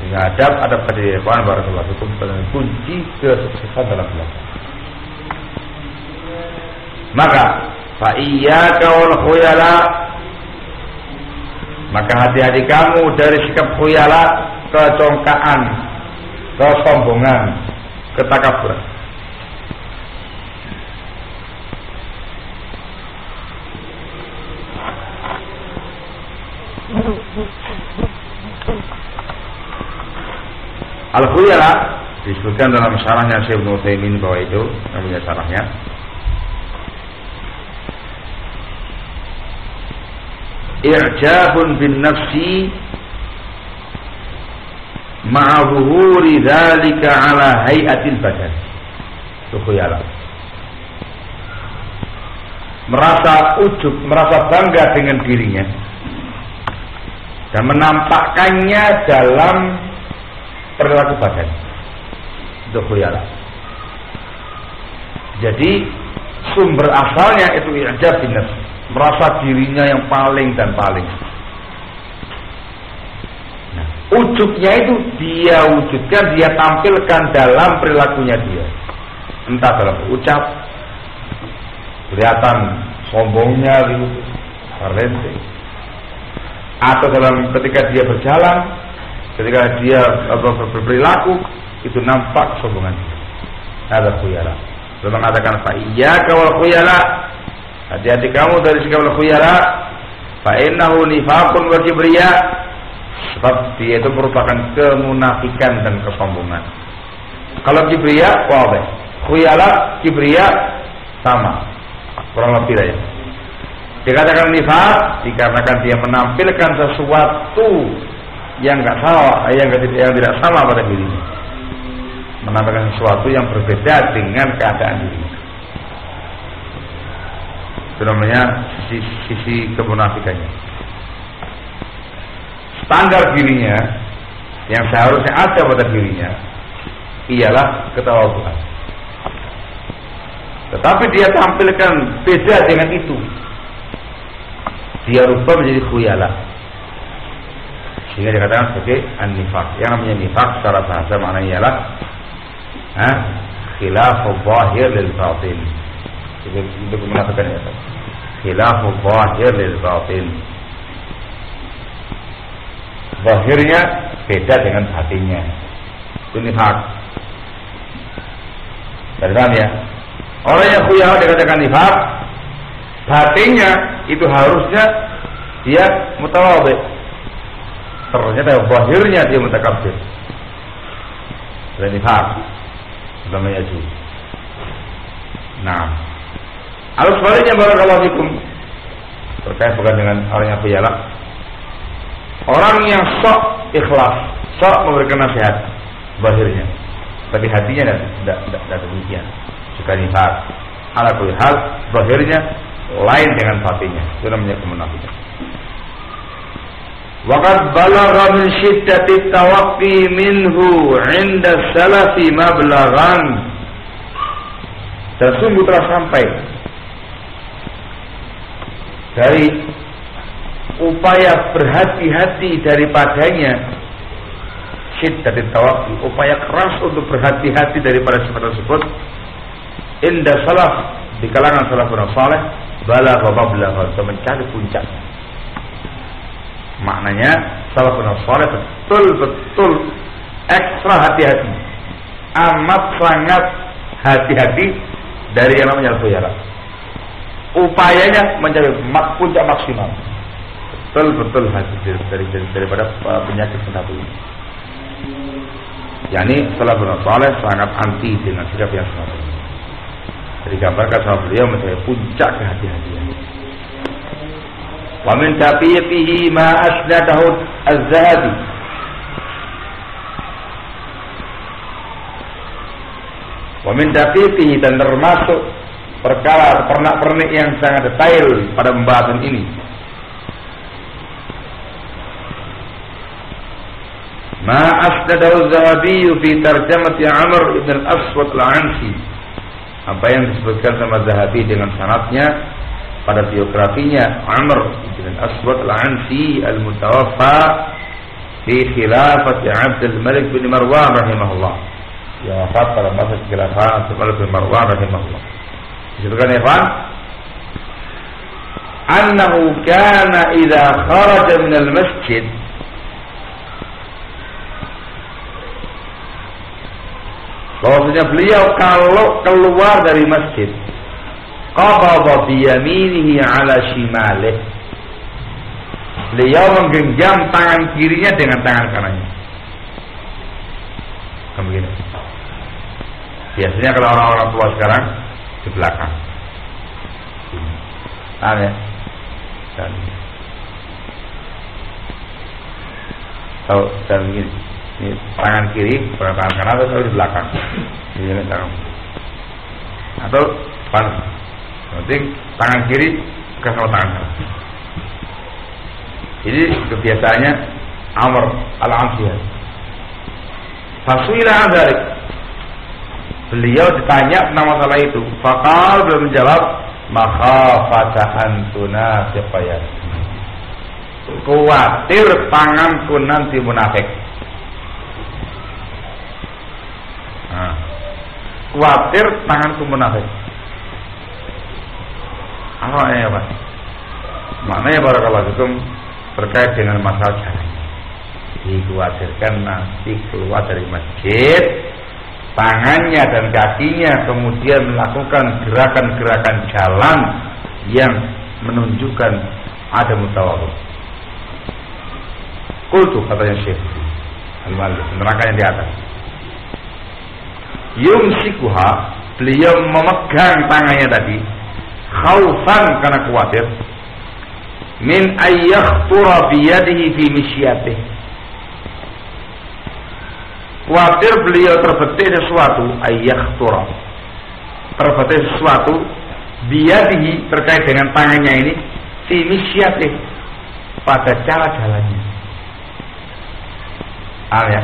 dengan adab tadi ikhwan barakallahu fikum, kunci kesuksesan dalam belajar. Maka fa iyyaka wal khuyala, maka hati-hati kamu dari sikap khuyala, kecongkaan, kesombongan, ketakaburan. Al-khuyala disebutkan dalam syarahnya Syekh Ibnu Utsaimin bahwa itu namanya syarahnya i'jabun bin nafsi ma'a zuhuri dzalika ala hay'atil badan. Itu khuyala, merasa ujub, merasa bangga dengan dirinya dan menampakkannya dalam perilaku badan. Itu khuyala. Jadi sumber asalnya itu i'jab bin nafs, merasa dirinya yang paling dan paling. Nah, ujubnya itu dia wujudkan, dia tampilkan dalam perilakunya dia, entah dalam ucap, kelihatan sombongnya gitu, arrogant, atau dalam ketika dia berjalan, ketika dia berperilaku, itu nampak kesombongan dia. Ada khuyala. Dia mengatakan fa iyyaka wal khuyala, hati-hati kamu dari sikap khuyala, fa innahu nifaqun wa kibriya, sebab dia itu merupakan kemunafikan dan kesombongan. Kalau kibriya wabah, khuyala kibriya sama, kurang lebih ya. Dikatakan nifaq dikarenakan dia menampilkan sesuatu yang enggak sama, yang tidak sama pada dirinya, menampilkan sesuatu yang berbeda dengan keadaan dirinya. Itu namanya sisi kemunafikannya. Standar dirinya yang seharusnya ada pada dirinya ialah ketawadhuan, tetapi dia tampilkan beda dengan itu, dia rubah menjadi khuyala, sehingga dikatakan sebagai an-nifaq. Yang namanya nifaq secara bahasa maknanya ialah khilafu zahir lil batin. Itu kemunafikan ya, khilafu zahir lil batin. Zahirnya beda dengan batinnya, itu nifaq. Paham ya? Orang yang khuyala dikatakan nifaq, batinnya itu harusnya dia mutawadhi, ternyata zahirnya dia mutakabbir. sudah nifaq, sudah meyaju. Nah, harus sebaliknya barakallahu fikum terkait bukan dengan orang yang khuyala, orang yang sok ikhlas, sok memberikan nasihat zahirnya, tapi hatinya tidak demikian, suka nifaq. Ala kulli hal zahirnya lain dengan batinnya, itu namanya kemunafikan. Waqad balagha min shiddati tawaqqi minhu 'inda salafi mablaghan. Dan sungguh telah sampai dari upaya berhati-hati daripadanya, shiddati tawaqqi, upaya keras untuk berhati-hati daripada sifat tersebut, inda salaf, di kalangan salafun saleh, balagha mablaghan, mencari puncaknya. Maknanya salafun saleh betul-betul ekstra hati-hati, amat sangat hati-hati dari yang namanya al-khuyala. Upayanya mencari puncak maksimal, betul-betul hati daripada penyakit satu ini. Yani salafun saleh sangat anti dengan sikap yang semacam ini. Digambarkan sama beliau mencari puncak kehati-hatian. Wa min taqiqihi ma asnadahu az-Zahabi. Wa min taqiqihi, dan termasuk perkara pernak-pernik yang sangat detail pada pembahasan ini. Ma asnadahu az-Zahabi fi tarjamati Amr ibn al-Aswad al-Ansi. Apa yang disebutkan sama Zahabi dengan sanadnya pada biografinya Amr bin Aswad al-Ansi al-Mutawaffa fi khilafati Abdul Malik bin Marwan rahimahullah. Ya, wafat pada masa khilafah Abdul Malik bin Marwan rahimahullah. Disebutkan Ikhwan, annahu kana idza kharaja min al-masjid, bahwasanya beliau kalau keluar dari masjid, qabada bi yaminihi ala shimalih, beliau menggenggam tangan kirinya dengan tangan kanannya. Kan begini. Biasanya kalau orang-orang tua sekarang di belakang. Paham ya? Dan begini. Ini tangan kiri, tangan kanan atau di belakang. Ini tangan. Atau depan. Penting tangan kiri ke sama tangan kanan. Jadi kebiasaannya Amr al-Ansiyah. Fasuila dzalik. Beliau ditanya tentang masalah itu. Faqal, beliau menjawab, makhafata antuna siqayat. Khawatir tanganku nanti munafik. Khawatir tanganku munafik. Apa maknanya, Pak? Maknanya barakallahu fikum terkait dengan masalah jalan. Dikhawatirkan nanti keluar dari masjid, tangannya dan kakinya kemudian melakukan gerakan-gerakan jalan yang menunjukkan ada mutawadhu. Qultu, katanya Syekh Al-Mu'allif, menerangkan yang di atas. Yumsikuha, beliau memegang tangannya tadi khaufan, karena khawatir, min ayyakhtura biyadihi fi misyatihi, khawatir beliau terbetik sesuatu, ayyakhtura, terbetik sesuatu biyadihi, terkait dengan tangannya ini, fi misyatihi, pada cara jalannya. Ya,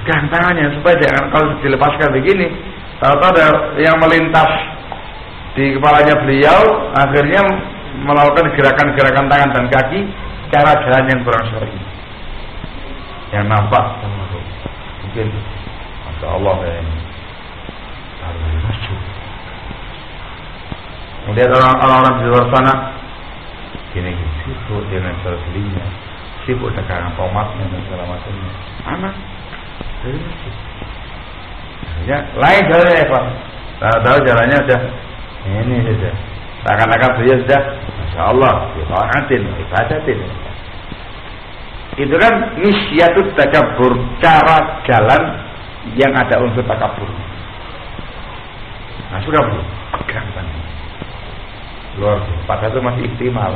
pegang tangannya supaya jangan, kalau dilepaskan begini, tahu-tahu ada yang melintas di kepalanya beliau, akhirnya melakukan gerakan-gerakan tangan dan kaki, cara jalan yang kurang syar'i, yang nampak mungkin, masya Allah ini. Kemudian orang-orang di luar sana gini, sibuk dengan belinya, sibuk dengan tomatnya dan segala macamnya. Anak dari masjid. Ya, lain jalannya ya Pak. Tahu jalannya sudah ini saja. Seakan-akan beliau sudah, masya Allah, ibadatin. Itu kan misyatut takabbur, cara jalan yang ada unsur takabbur. Nah, sudah belum? Pegang tadi. Luar biasa. Padahal itu masih ihtimal.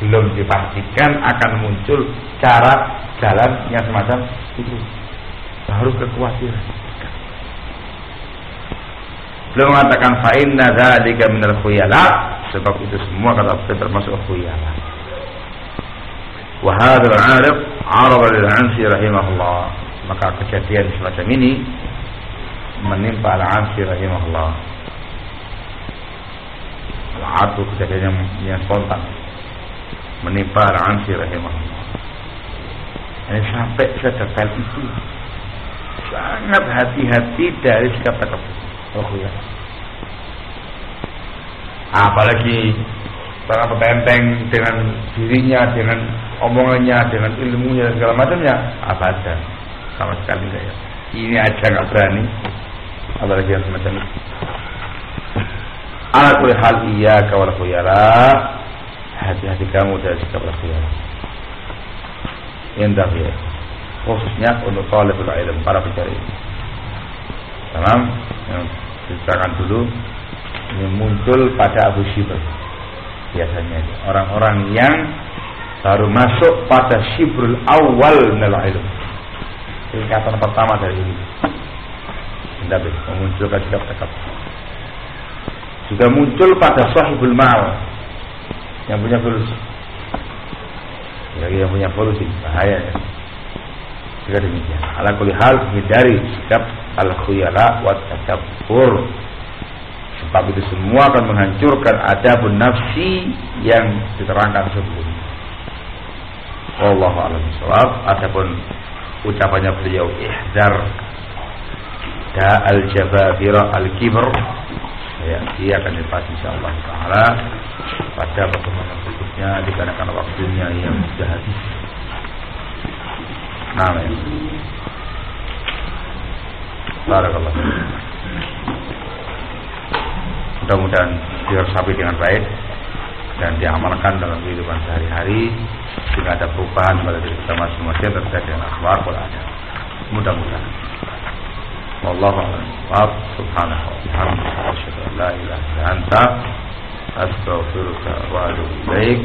Belum dipastikan akan muncul cara jalan yang semacam itu. Baru kekhawatiran. Belum mengatakan fa inna dzalika minal khuyala, sebab itu semua kata termasuk khuyala. Wa hadzal 'arif 'arada lil 'Ansi rahimahullah. Maka kejadian semacam ini menimpa Al-'Ansi rahimahullah. Al-'atu kejadian yang spontan menimpa Al-'Ansi rahimahullah. Ini sampai sedetail itu. Sangat hati-hati dari sikap takabbur. Apalagi sangat bertenteng dengan dirinya, dengan omongannya, dengan ilmunya, segala macamnya. Apa ada? Sama sekali enggak ya. Ini aja nggak berani. Apalagi yang semacam itu. Ala kulli hal iyyaka wal khuyala. Hati-hati kamu dari sikap khuyala. Indah ya. Khususnya untuk talibul ilm, para pencari ilmu. Tamam? Yang diceritakan dulu ini muncul pada Abu Shibr. Biasanya orang-orang yang baru masuk pada Shibrul awal minal ilm. Tingkatan pertama dari ini. Indah ya. Memunculkan sikap takabbur. Juga muncul pada sahibul mal, yang punya fulus. Lagi yang punya fulus ini bahaya ya. Juga demikian. Ala kulli hal hindari sikap al-khuyala wa takabbur. Sebab itu semua akan menghancurkan adabun nafsi yang diterangkan sebelumnya. Wallahu a'lam bishawab. Adapun ucapannya beliau ihdzar da'al jababira al-kibr, ya, dia akan dibahas insyaallah taala pada pertemuan berikutnya dikarenakan waktunya yang sudah habis. Amin. Barakallahu. Mudah-mudahan diresapi dengan baik dan diamalkan dalam kehidupan sehari-hari sehingga ada perubahan pada diri kita masing-masing terkait dengan akhlak wal adab. Mudah-mudahan. Wallahu a'lam. Subhanahu wa bihamdihi asyhadu an la ilaha illa anta astaghfiruka wa atubu ilaik.